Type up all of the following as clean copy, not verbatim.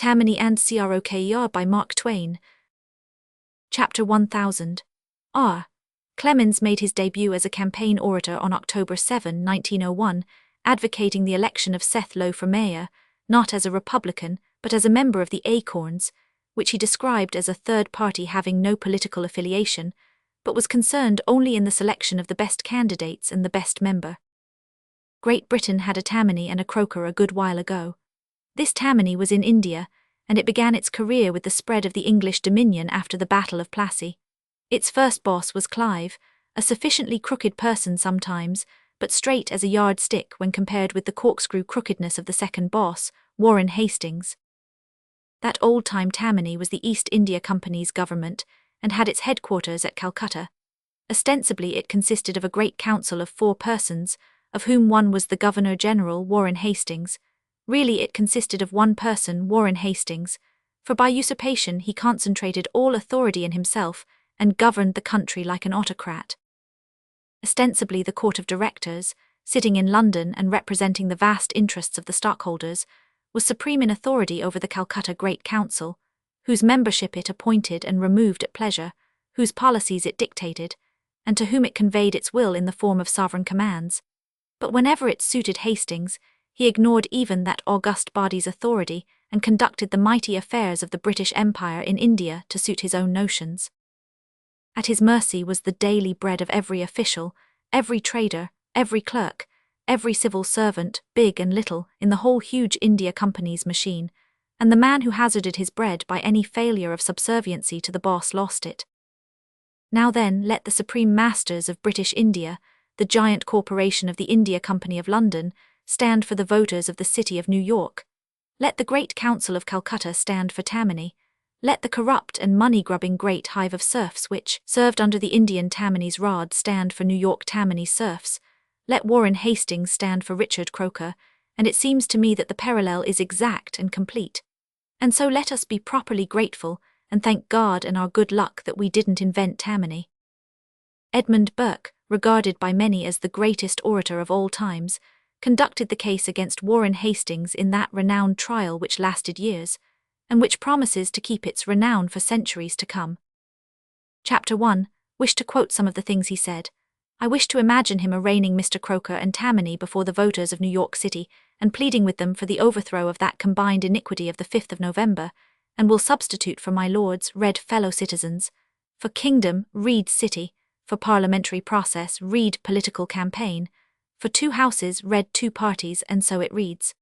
Tammany and Croker by Mark Twain. Chapter 1000. R. Clemens made his debut as a campaign orator on October 7, 1901, advocating the election of Seth Low for mayor, not as a Republican, but as a member of the Acorns, which he described as a third party having no political affiliation, but was concerned only in the selection of the best candidates and the best member. Great Britain had a Tammany and a Croker a good while ago. This Tammany was in India, and it began its career with the spread of the English dominion after the Battle of Plassey. Its first boss was Clive, a sufficiently crooked person sometimes, but straight as a yardstick when compared with the corkscrew crookedness of the second boss, Warren Hastings. That old-time Tammany was the East India Company's government and had its headquarters at Calcutta. Ostensibly it consisted of a great council of 4 persons, of whom one was the Governor-General, Warren Hastings. Really it consisted of one person, Warren Hastings, for by usurpation he concentrated all authority in himself and governed the country like an autocrat. Ostensibly the Court of Directors, sitting in London and representing the vast interests of the stockholders, was supreme in authority over the Calcutta Great Council, whose membership it appointed and removed at pleasure, whose policies it dictated, and to whom it conveyed its will in the form of sovereign commands. But whenever it suited Hastings, he ignored even that august body's authority and conducted the mighty affairs of the British Empire in India to suit his own notions. At his mercy was the daily bread of every official, every trader, every clerk, every civil servant, big and little, in the whole huge India Company's machine, and the man who hazarded his bread by any failure of subserviency to the boss lost it. Now then, let the supreme masters of British India, the giant corporation of the India Company of London, stand for the voters of the city of New York. Let the Great Council of Calcutta stand for Tammany. Let the corrupt and money-grubbing great hive of serfs which served under the Indian Tammany's rod stand for New York Tammany serfs. Let Warren Hastings stand for Richard Croker, and it seems to me that the parallel is exact and complete. And so let us be properly grateful and thank God and our good luck that we didn't invent Tammany. Edmund Burke, regarded by many as the greatest orator of all times, conducted the case against Warren Hastings in that renowned trial which lasted years, and which promises to keep its renown for centuries to come. Chapter 1. Wish to quote some of the things he said. I wish to imagine him arraigning Mr. Croker and Tammany before the voters of New York City and pleading with them for the overthrow of that combined iniquity of the 5th of November, and will substitute for my lords, read fellow citizens, for kingdom, read city, for parliamentary process, read political campaign, for 2 houses, read 2 parties, and so it reads.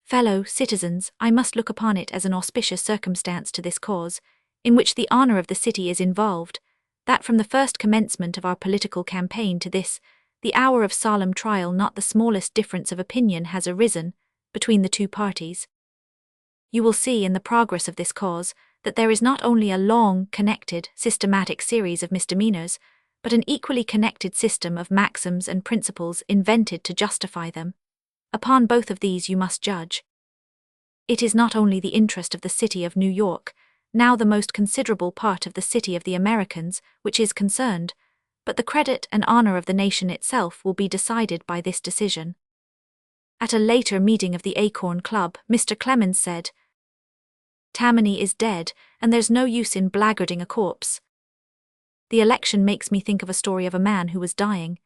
Fellow citizens, I must look upon it as an auspicious circumstance to this cause, in which the honour of the city is involved, that from the first commencement of our political campaign to this, the hour of solemn trial, not the smallest difference of opinion has arisen between the 2 parties. You will see in the progress of this cause that there is not only a long, connected, systematic series of misdemeanours, but an equally connected system of maxims and principles invented to justify them. Upon both of these you must judge. It is not only the interest of the city of New York, now the most considerable part of the city of the Americans, which is concerned, but the credit and honour of the nation itself will be decided by this decision. At a later meeting of the Acorn Club, Mr. Clemens said, Tammany is dead, and there's no use in blackguarding a corpse. The election makes me think of a story of a man who was dying.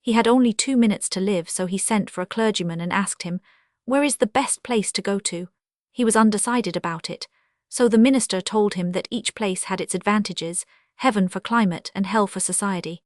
He had only 2 minutes to live, so he sent for a clergyman and asked him, where is the best place to go to? He was undecided about it, so the minister told him that each place had its advantages, heaven for climate and hell for society.